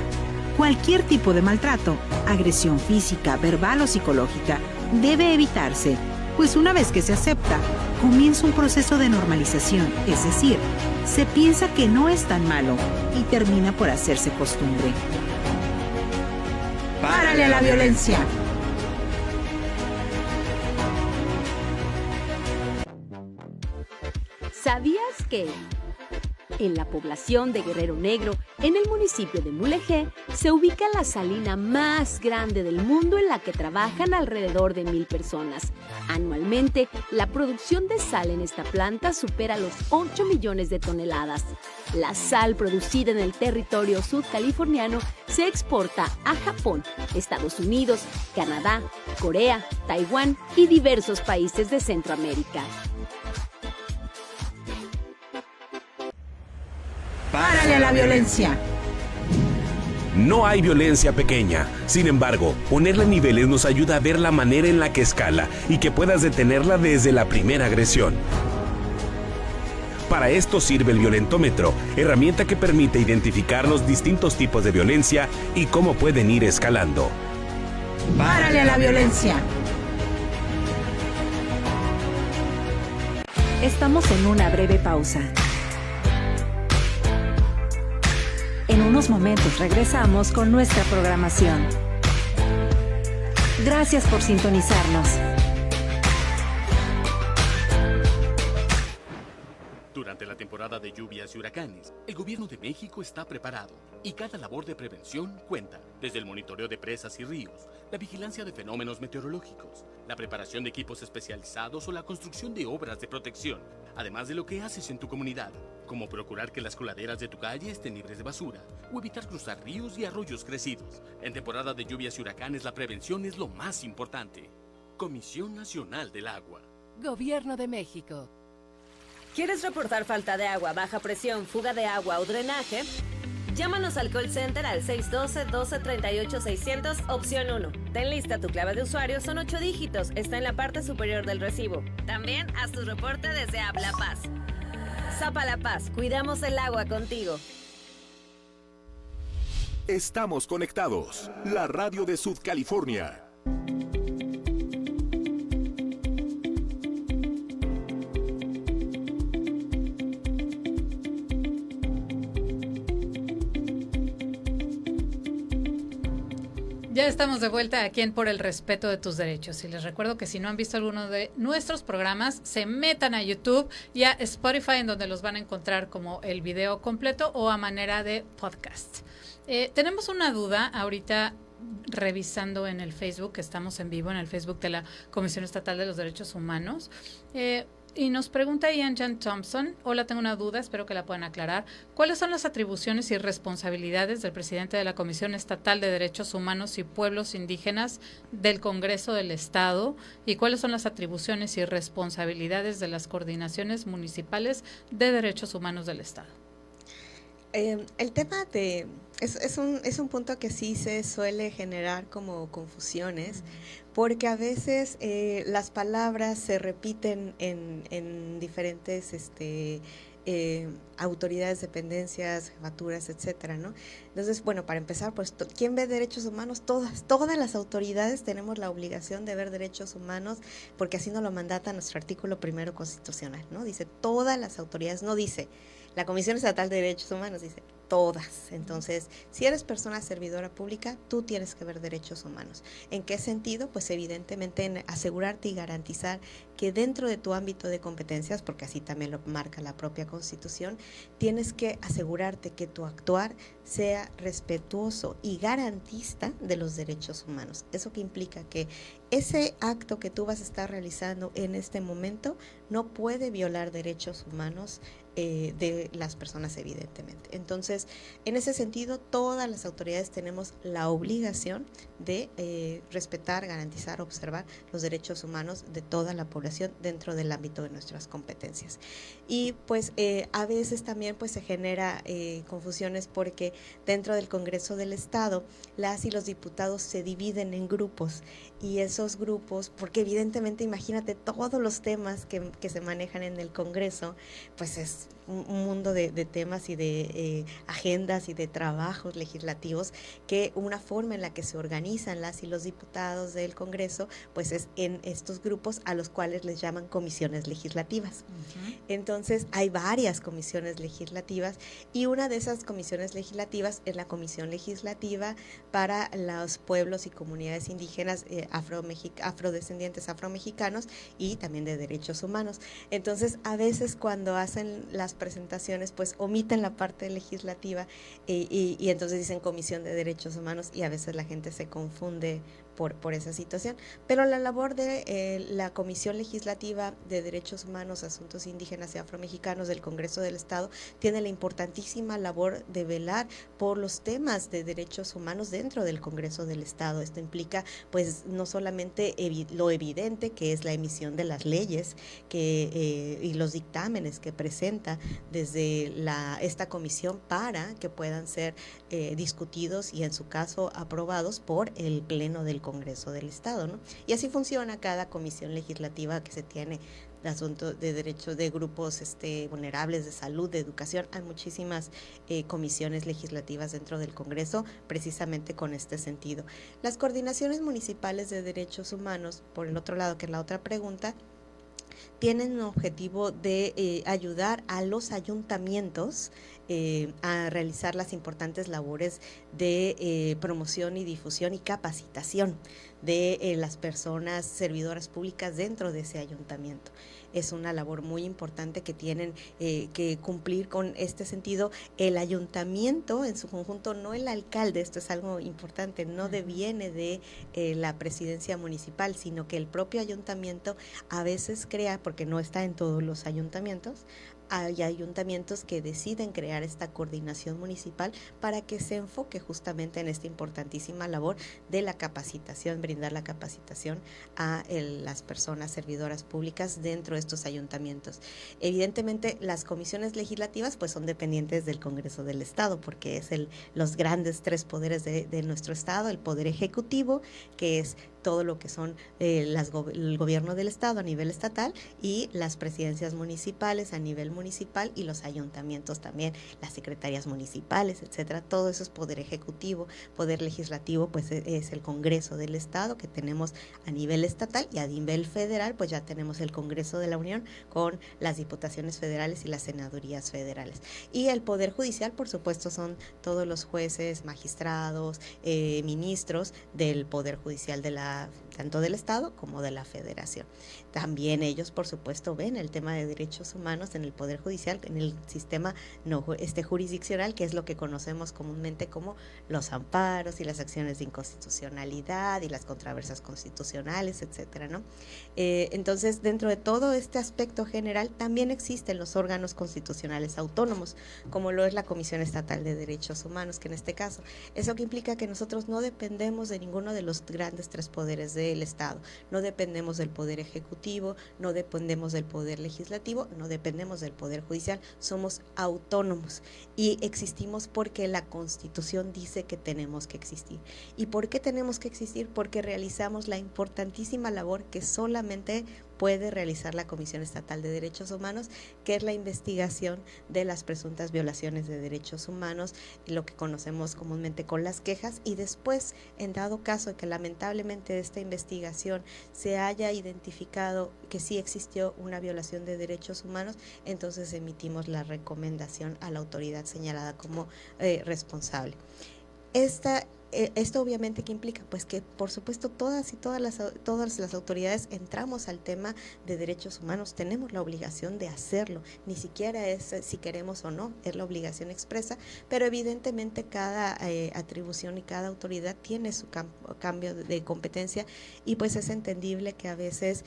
Speaker 6: cualquier tipo de maltrato, agresión física, verbal o psicológica, debe evitarse, pues una vez que se acepta, comienza un proceso de normalización, es decir, se piensa que no es tan malo y termina por hacerse costumbre. ¡Párale a la violencia!
Speaker 10: ¿Sabías que en la población de Guerrero Negro, en el municipio de Mulegé, se ubica la salina más grande del mundo en la que trabajan alrededor de 1,000 personas? Anualmente, la producción de sal en esta planta supera los 8 millones de toneladas. La sal producida en el territorio sudcaliforniano se exporta a Japón, Estados Unidos, Canadá, Corea, Taiwán y diversos países de Centroamérica.
Speaker 6: ¡Párale a la violencia!
Speaker 11: No hay violencia pequeña. Sin embargo, ponerle niveles nos ayuda a ver la manera en la que escala y que puedas detenerla desde la primera agresión. Para esto sirve el violentómetro, herramienta que permite identificar los distintos tipos de violencia y cómo pueden ir escalando.
Speaker 6: ¡Párale a la violencia! Estamos en una breve pausa. En unos momentos regresamos con nuestra programación. Gracias por sintonizarnos.
Speaker 12: Ante la temporada de lluvias y huracanes, el Gobierno de México está preparado y cada labor de prevención cuenta, desde el monitoreo de presas y ríos, la vigilancia de fenómenos meteorológicos, la preparación de equipos especializados o la construcción de obras de protección, además de lo que haces en tu comunidad, como procurar que las coladeras de tu calle estén libres de basura o evitar cruzar ríos y arroyos crecidos. En temporada de lluvias y huracanes, la prevención es lo más importante. Comisión Nacional del Agua.
Speaker 13: Gobierno de México.
Speaker 14: ¿Quieres reportar falta de agua, baja presión, fuga de agua o drenaje? Llámanos al call center al 612-1238-600, opción 1. Ten lista tu clave de usuario, son 8 dígitos, está en la parte superior del recibo. También haz tu reporte desde App La Paz. Zapa La Paz, cuidamos el agua contigo.
Speaker 11: Estamos conectados. La radio de Sud California.
Speaker 2: Ya estamos de vuelta aquí en Por el Respeto de Tus Derechos y les recuerdo que si no han visto alguno de nuestros programas, se metan a YouTube y a Spotify, en donde los van a encontrar como el video completo o a manera de podcast. Tenemos una duda ahorita revisando en el Facebook, que estamos en vivo en el Facebook de la Comisión Estatal de los Derechos Humanos. Y nos pregunta Ian Jan Thompson: hola, tengo una duda, espero que la puedan aclarar. ¿Cuáles son las atribuciones y responsabilidades del presidente de la Comisión Estatal de Derechos Humanos y Pueblos Indígenas del Congreso del Estado? ¿Y cuáles son las atribuciones y responsabilidades de las coordinaciones municipales de derechos humanos del Estado?
Speaker 3: El tema de... Es un punto que sí se suele generar como confusiones, porque a veces las palabras se repiten en diferentes autoridades, dependencias, jefaturas, etcétera, ¿no? Entonces, bueno, para empezar, pues, ¿quién ve derechos humanos? Todas las autoridades tenemos la obligación de ver derechos humanos, porque así nos lo mandata nuestro artículo 1 constitucional, ¿no? Dice todas las autoridades, no dice la Comisión Estatal de Derechos Humanos, dice todas. Entonces, si eres persona servidora pública, tú tienes que ver derechos humanos. ¿En qué sentido? Pues evidentemente en asegurarte y garantizar que dentro de tu ámbito de competencias, porque así también lo marca la propia Constitución, tienes que asegurarte que tu actuar sea respetuoso y garantista de los derechos humanos. Eso que implica que ese acto que tú vas a estar realizando en este momento no puede violar derechos humanos de las personas, evidentemente. Entonces, en ese sentido, todas las autoridades tenemos la obligación de respetar, garantizar, observar los derechos humanos de toda la población dentro del ámbito de nuestras competencias. Y pues a veces también pues se genera confusiones, porque dentro del Congreso del Estado las y los diputados se dividen en grupos, y esos grupos, porque evidentemente imagínate todos los temas que se manejan en el Congreso, pues es un mundo de temas y de agendas y de trabajos legislativos, que una forma en la que se organizan las y los diputados del Congreso pues es en estos grupos, a los cuales les llaman comisiones legislativas. Uh-huh. Entonces hay varias comisiones legislativas, y una de esas comisiones legislativas es la Comisión Legislativa para los pueblos y comunidades indígenas afrodescendientes, afromexicanos, y también de derechos humanos. Entonces, a veces cuando hacen las presentaciones, pues omiten la parte legislativa y entonces dicen Comisión de Derechos Humanos, y a veces la gente se confunde por esa situación. Pero la labor de la Comisión Legislativa de Derechos Humanos, Asuntos Indígenas y Afromexicanos del Congreso del Estado tiene la importantísima labor de velar por los temas de derechos humanos dentro del Congreso del Estado. Esto implica pues no solamente lo evidente, que es la emisión de las leyes y los dictámenes que presenta desde esta comisión para que puedan ser discutidos y en su caso aprobados por el Pleno del Congreso del Estado, ¿no? Y así funciona cada comisión legislativa que se tiene de asuntos de derechos de grupos vulnerables, de salud, de educación. Hay muchísimas comisiones legislativas dentro del Congreso precisamente con este sentido. Las coordinaciones municipales de derechos humanos, por el otro lado, que es la otra pregunta, tienen un objetivo de ayudar a los ayuntamientos a realizar las importantes labores de promoción y difusión y capacitación de las personas servidoras públicas dentro de ese ayuntamiento. Es una labor muy importante que tienen que cumplir con este sentido. El ayuntamiento en su conjunto, no el alcalde, esto es algo importante, no deviene de la presidencia municipal, sino que el propio ayuntamiento a veces crea, porque no está en todos los ayuntamientos, hay ayuntamientos que deciden crear esta coordinación municipal para que se enfoque justamente en esta importantísima labor de la capacitación, brindar la capacitación a las personas servidoras públicas dentro de estos ayuntamientos. Evidentemente, las comisiones legislativas pues son dependientes del Congreso del Estado, porque es los grandes tres poderes de nuestro Estado: el Poder Ejecutivo, que es todo lo que son el gobierno del Estado a nivel estatal, y las presidencias municipales a nivel municipal, y los ayuntamientos también, las secretarías municipales, etcétera. Todo eso es poder ejecutivo. Poder legislativo pues es el Congreso del Estado que tenemos a nivel estatal, y a nivel federal pues ya tenemos el Congreso de la Unión con las diputaciones federales y las senadurías federales. Y el Poder Judicial, por supuesto, son todos los jueces, magistrados, ministros del Poder Judicial tanto del Estado como de la Federación. También ellos, por supuesto, ven el tema de derechos humanos en el Poder Judicial, en el sistema jurisdiccional, que es lo que conocemos comúnmente como los amparos y las acciones de inconstitucionalidad y las controversias constitucionales, etcétera, ¿no? Entonces, dentro de todo este aspecto general, también existen los órganos constitucionales autónomos, como lo es la Comisión Estatal de Derechos Humanos, que en este caso, eso que implica que nosotros no dependemos de ninguno de los grandes tres poderes del Estado, no dependemos del Poder Ejecutivo, no dependemos del Poder Legislativo, no dependemos del Poder Judicial, somos autónomos y existimos porque la Constitución dice que tenemos que existir. ¿Y por qué tenemos que existir? Porque realizamos la importantísima labor que solamente puede realizar la Comisión Estatal de Derechos Humanos, que es la investigación de las presuntas violaciones de derechos humanos, lo que conocemos comúnmente con las quejas, y después, en dado caso de que lamentablemente de esta investigación se haya identificado que sí existió una violación de derechos humanos, entonces emitimos la recomendación a la autoridad señalada como responsable. Esto obviamente ¿qué implica? Pues que por supuesto todas las autoridades entramos al tema de derechos humanos, tenemos la obligación de hacerlo, ni siquiera es si queremos o no, es la obligación expresa, pero evidentemente cada atribución y cada autoridad tiene su cambio de competencia, y pues es entendible que a veces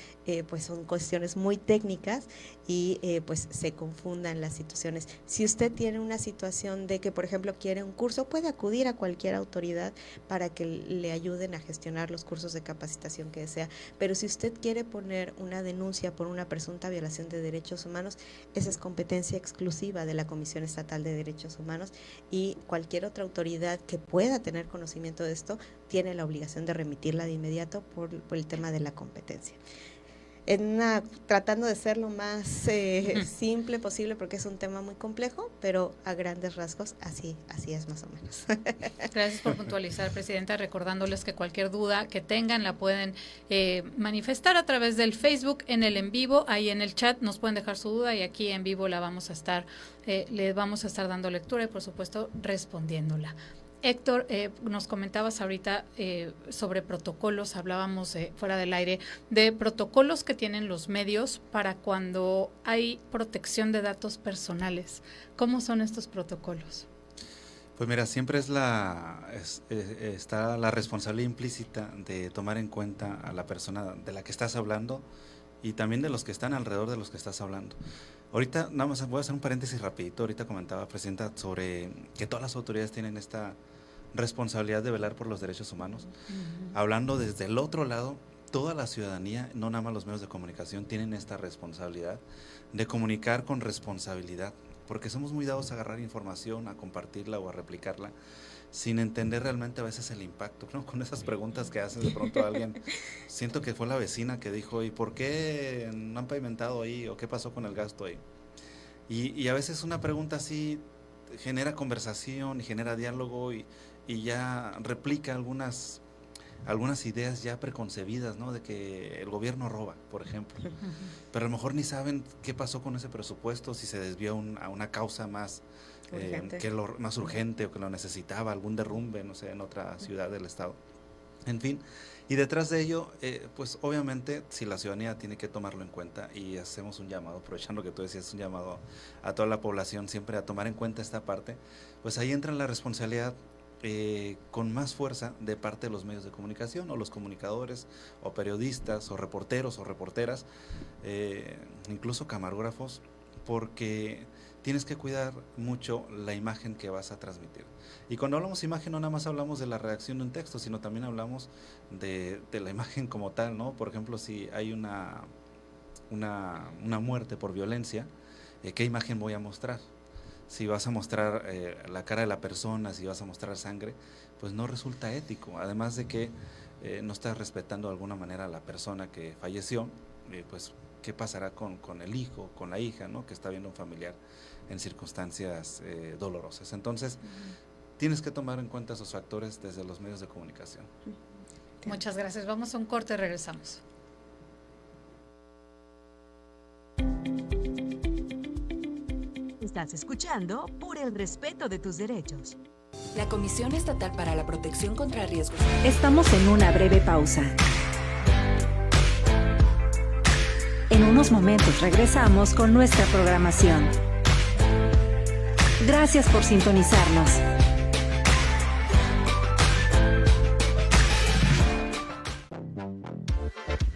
Speaker 3: pues son cuestiones muy técnicas y pues se confundan las situaciones. Si usted tiene una situación de que, por ejemplo, quiere un curso, puede acudir a cualquier autoridad para que le ayuden a gestionar los cursos de capacitación que desea. Pero si usted quiere poner una denuncia por una presunta violación de derechos humanos, esa es competencia exclusiva de la Comisión Estatal de Derechos Humanos, y cualquier otra autoridad que pueda tener conocimiento de esto tiene la obligación de remitirla de inmediato por el tema de la competencia. Tratando de ser lo más simple posible, porque es un tema muy complejo, pero a grandes rasgos así es más o menos.
Speaker 2: Gracias por puntualizar, Presidenta, recordándoles que cualquier duda que tengan la pueden manifestar a través del Facebook en el en vivo, ahí en el chat nos pueden dejar su duda y aquí en vivo la vamos a estar, le vamos a estar dando lectura y por supuesto respondiéndola. Héctor, nos comentabas ahorita sobre protocolos, hablábamos fuera del aire de protocolos que tienen los medios para cuando hay protección de datos personales. ¿Cómo son estos protocolos?
Speaker 4: Pues mira, siempre está la responsabilidad implícita de tomar en cuenta a la persona de la que estás hablando y también de los que están alrededor de los que estás hablando. Ahorita, nada más voy a hacer un paréntesis rapidito. Ahorita comentaba, Presidenta, sobre que todas las autoridades tienen esta responsabilidad de velar por los derechos humanos. Hablando desde el otro lado, toda la ciudadanía, no nada más los medios de comunicación, tienen esta responsabilidad de comunicar con responsabilidad, porque somos muy dados a agarrar información, a compartirla o a replicarla, sin entender realmente a veces el impacto, ¿no? Con esas preguntas que hace de pronto a alguien. Siento que fue la vecina que dijo, ¿y por qué no han pavimentado ahí? ¿O qué pasó con el gasto ahí? Y a veces una pregunta así genera conversación y genera diálogo y ya replica algunas algunas ideas ya preconcebidas, ¿no? De que el gobierno roba, por ejemplo. Pero a lo mejor ni saben qué pasó con ese presupuesto, si se desvió a una causa más más urgente o que lo necesitaba, algún derrumbe, no sé, en otra ciudad del estado. En fin, y detrás de ello, pues obviamente si la ciudadanía tiene que tomarlo en cuenta, y hacemos un llamado, aprovechando que tú decías, un llamado a toda la población siempre a tomar en cuenta esta parte, pues ahí entra la responsabilidad con más fuerza de parte de los medios de comunicación, o los comunicadores, o periodistas, o reporteros, o reporteras, incluso camarógrafos, porque tienes que cuidar mucho la imagen que vas a transmitir. Y cuando hablamos de imagen, no nada más hablamos de la redacción de un texto, sino también hablamos de la imagen como tal, ¿no? Por ejemplo, si hay una muerte por violencia, ¿qué imagen voy a mostrar? Si vas a mostrar la cara de la persona, si vas a mostrar sangre, pues no resulta ético. Además de que no estás respetando de alguna manera a la persona que falleció, pues qué pasará con el hijo, con la hija, ¿no? Que está viendo un familiar en circunstancias dolorosas. Entonces, tienes que tomar en cuenta esos factores desde los medios de comunicación.
Speaker 2: Muchas gracias. Vamos a un corte y regresamos.
Speaker 1: Estás escuchando Por el Respeto de tus Derechos.
Speaker 13: La Comisión Estatal para la Protección contra Riesgos.
Speaker 6: Estamos en una breve pausa. En unos momentos regresamos con nuestra programación. Gracias por sintonizarnos.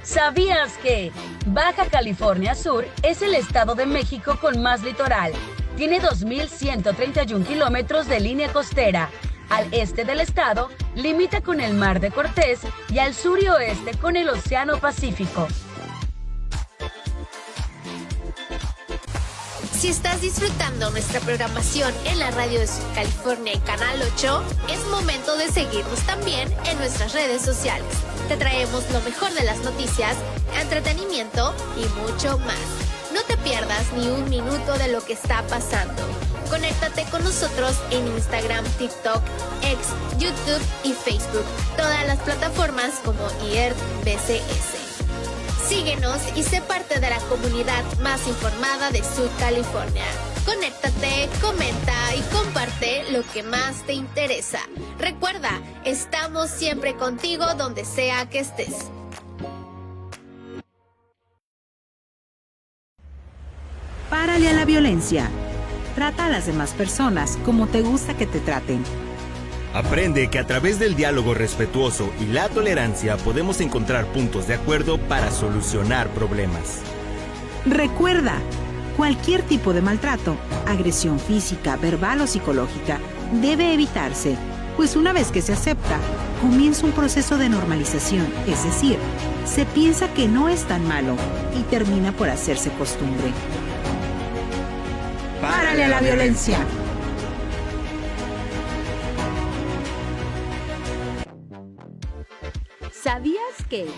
Speaker 7: ¿Sabías que Baja California Sur es el estado de México con más litoral? Tiene 2.131 kilómetros de línea costera. Al este del estado, limita con el Mar de Cortés y al sur y oeste con el Océano Pacífico.
Speaker 8: Si estás disfrutando nuestra programación en la radio de California y Canal 8, es momento de seguirnos también en nuestras redes sociales. Te traemos lo mejor de las noticias, entretenimiento y mucho más. No te pierdas ni un minuto de lo que está pasando. Conéctate con nosotros en Instagram, TikTok, X, YouTube y Facebook. Todas las plataformas como IERT-BCS. Síguenos y sé parte de la comunidad más informada de Sud California. Conéctate, comenta y comparte lo que más te interesa. Recuerda, estamos siempre contigo donde sea que estés.
Speaker 6: Párale a la violencia. Trata a las demás personas como te gusta que te traten.
Speaker 9: Aprende que a través del diálogo respetuoso y la tolerancia podemos encontrar puntos de acuerdo para solucionar problemas.
Speaker 6: Recuerda, cualquier tipo de maltrato, agresión física, verbal o psicológica, debe evitarse, pues una vez que se acepta, comienza un proceso de normalización, es decir, se piensa que no es tan malo y termina por hacerse costumbre. ¡Párale a la violencia!
Speaker 10: ¿Sabías que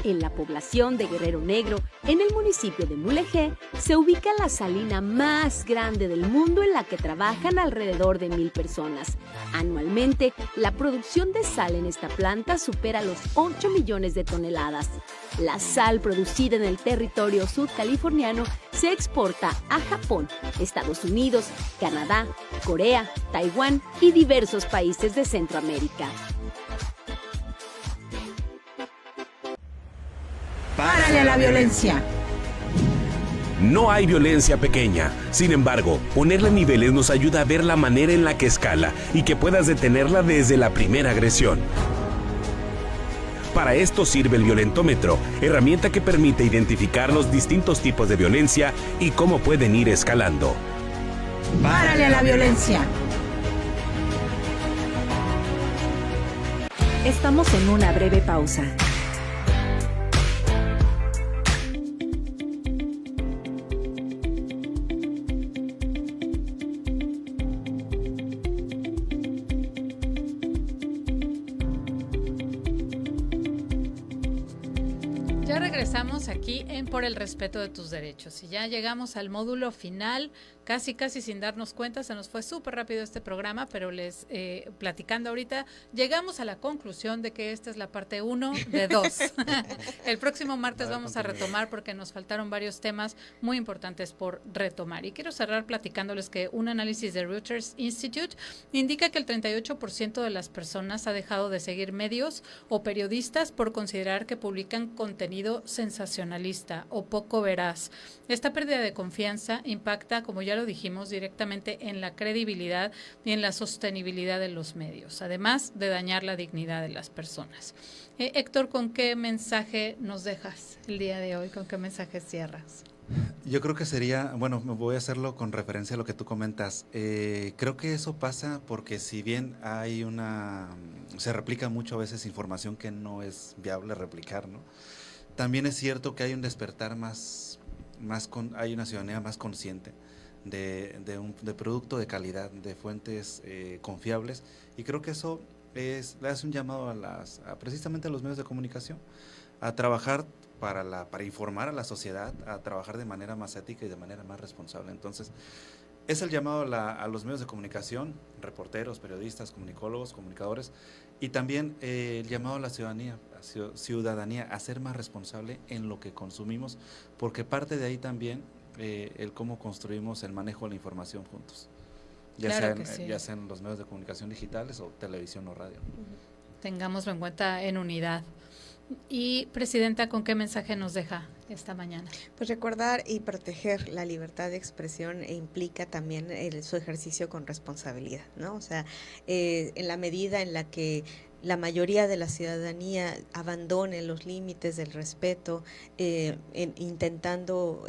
Speaker 10: en la población de Guerrero Negro, en el municipio de Mulegé, se ubica la salina más grande del mundo en la que trabajan alrededor de 1,000 personas? Anualmente, la producción de sal en esta planta supera los 8 millones de toneladas. La sal producida en el territorio sudcaliforniano se exporta a Japón, Estados Unidos, Canadá, Corea, Taiwán y diversos países de Centroamérica.
Speaker 6: ¡Párale a la violencia!
Speaker 11: No hay violencia pequeña. Sin embargo, ponerle niveles nos ayuda a ver la manera en la que escala y que puedas detenerla desde la primera agresión. Para esto sirve el violentómetro, herramienta que permite identificar los distintos tipos de violencia y cómo pueden ir escalando.
Speaker 6: ¡Párale a la violencia! Estamos en una breve pausa.
Speaker 2: Ya regresamos aquí en Por el Respeto de Tus Derechos y ya llegamos al módulo final, casi sin darnos cuenta, se nos fue súper rápido este programa, pero les platicando ahorita, llegamos a la conclusión de que esta es la parte 1 de 2. El próximo martes vamos a retomar porque nos faltaron varios temas muy importantes por retomar. Y quiero cerrar platicándoles que un análisis de Reuters Institute indica que el 38% de las personas ha dejado de seguir medios o periodistas por considerar que publican contenido sensacionalista o poco veraz. Esta pérdida de confianza impacta, como ya lo dijimos, directamente en la credibilidad y en la sostenibilidad de los medios, además de dañar la dignidad de las personas. Héctor, ¿con qué mensaje nos dejas el día de hoy? ¿Con qué mensaje cierras?
Speaker 4: Yo creo que sería, bueno, voy a hacerlo con referencia a lo que tú comentas. Creo que eso pasa porque si bien se replica mucho a veces información que no es viable replicar, ¿no? También es cierto que hay un despertar hay una ciudadanía más consciente de producto de calidad, de fuentes confiables, y creo que eso le hace un llamado precisamente a los medios de comunicación a trabajar para informar a la sociedad, a trabajar de manera más ética y de manera más responsable. Entonces, es el llamado a los medios de comunicación, reporteros, periodistas, comunicólogos, comunicadores, y también el llamado a la ciudadanía a ser más responsable en lo que consumimos, porque parte de ahí también el cómo construimos el manejo de la información juntos, ya sea en los medios de comunicación digitales o televisión o radio.
Speaker 2: Tengámoslo en cuenta en unidad. Y, Presidenta, ¿con qué mensaje nos deja esta mañana?
Speaker 3: Pues recordar y proteger la libertad de expresión implica también su ejercicio con responsabilidad, ¿no? O sea, en la medida en la que la mayoría de la ciudadanía abandone los límites del respeto, intentando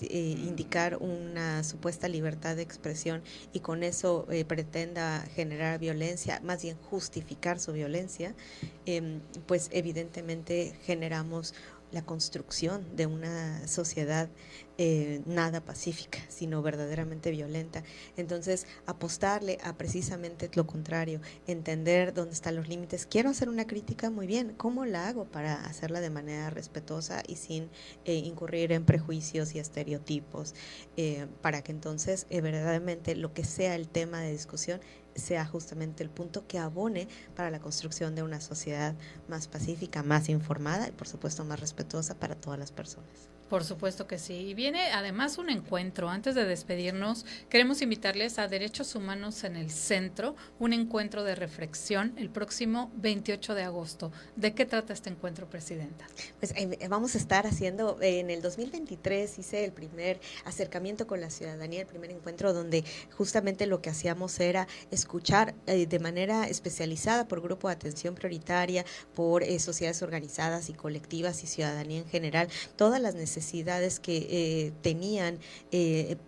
Speaker 3: indicar una supuesta libertad de expresión y con eso pretenda generar violencia, más bien justificar su violencia, pues evidentemente generamos la construcción de una sociedad nada pacífica, sino verdaderamente violenta. Entonces, apostarle a precisamente lo contrario, entender dónde están los límites. Quiero hacer una crítica, muy bien, ¿cómo la hago para hacerla de manera respetuosa y sin incurrir en prejuicios y estereotipos? Para que entonces verdaderamente lo que sea el tema de discusión sea justamente el punto que abone para la construcción de una sociedad más pacífica, más informada y por supuesto más respetuosa para todas las personas.
Speaker 2: Por supuesto que sí. Y viene además un encuentro. Antes de despedirnos, queremos invitarles a Derechos Humanos en el Centro, un encuentro de reflexión el próximo 28 de agosto. ¿De qué trata este encuentro, Presidenta?
Speaker 3: Pues vamos a estar haciendo, en el 2023 hice el primer acercamiento con la ciudadanía, el primer encuentro donde justamente lo que hacíamos era escuchar de manera especializada por grupo de atención prioritaria, por sociedades organizadas y colectivas y ciudadanía en general, todas las necesidades que tenían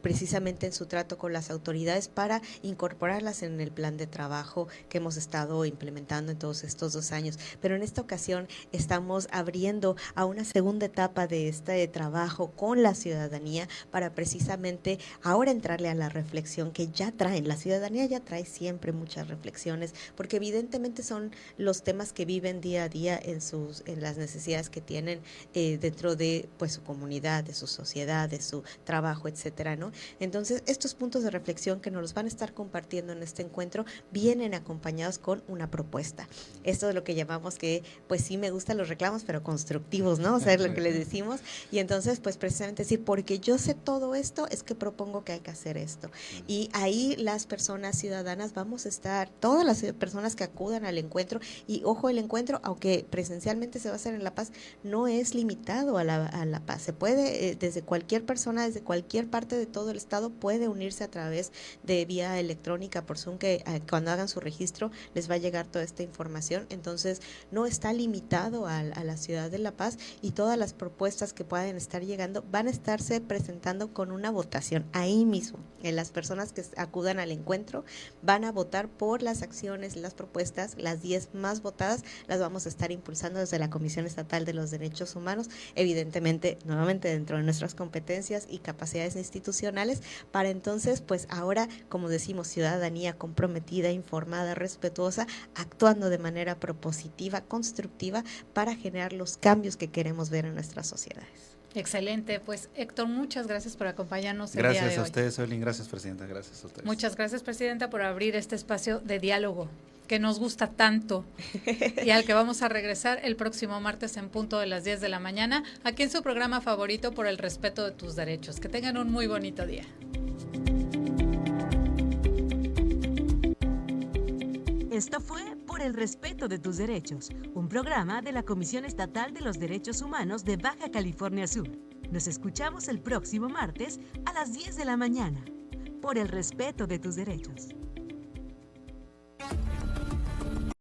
Speaker 3: precisamente en su trato con las autoridades para incorporarlas en el plan de trabajo que hemos estado implementando en todos estos 2 años. Pero en esta ocasión estamos abriendo a una segunda etapa de este trabajo con la ciudadanía para precisamente ahora entrarle a la reflexión que ya traen. La ciudadanía ya trae siempre muchas reflexiones porque evidentemente son los temas que viven día a día en las necesidades que tienen dentro de pues su comunidad, de su sociedad, de su trabajo, etcétera, ¿no? Entonces, estos puntos de reflexión que nos los van a estar compartiendo en este encuentro vienen acompañados con una propuesta. Esto es lo que llamamos que, pues sí me gustan los reclamos, pero constructivos, ¿no? O sea, es lo que les decimos. Y entonces, pues precisamente decir, porque yo sé todo esto, es que propongo que hay que hacer esto. Y ahí las personas ciudadanas vamos a estar, todas las personas que acudan al encuentro, y ojo, el encuentro, aunque presencialmente se va a hacer en La Paz, no es limitado a La Paz. Se puede, desde cualquier persona, desde cualquier parte de todo el estado, puede unirse a través de vía electrónica por Zoom, que cuando hagan su registro les va a llegar toda esta información. Entonces, no está limitado a la ciudad de La Paz y todas las propuestas que puedan estar llegando van a estarse presentando con una votación ahí mismo. Las personas que acudan al encuentro van a votar por las acciones, las propuestas, las 10 más votadas las vamos a estar impulsando desde la Comisión Estatal de los Derechos Humanos. Evidentemente, no nuevamente dentro de nuestras competencias y capacidades institucionales, para entonces, pues ahora, como decimos, ciudadanía comprometida, informada, respetuosa, actuando de manera propositiva, constructiva, para generar los cambios que queremos ver en nuestras sociedades.
Speaker 2: Excelente, pues Héctor, muchas gracias por acompañarnos el
Speaker 4: día de hoy.
Speaker 2: Gracias
Speaker 4: a ustedes, Evelyn, gracias, Presidenta, gracias a ustedes.
Speaker 2: Muchas gracias, Presidenta, por abrir este espacio de diálogo que nos gusta tanto y al que vamos a regresar el próximo martes en punto de las 10 de la mañana, aquí en su programa favorito, Por el Respeto de Tus Derechos. Que tengan un muy bonito día.
Speaker 1: Esto fue Por el Respeto de Tus Derechos, un programa de la Comisión Estatal de los Derechos Humanos de Baja California Sur. Nos escuchamos el próximo martes a las 10 de la mañana. Por el Respeto de Tus Derechos.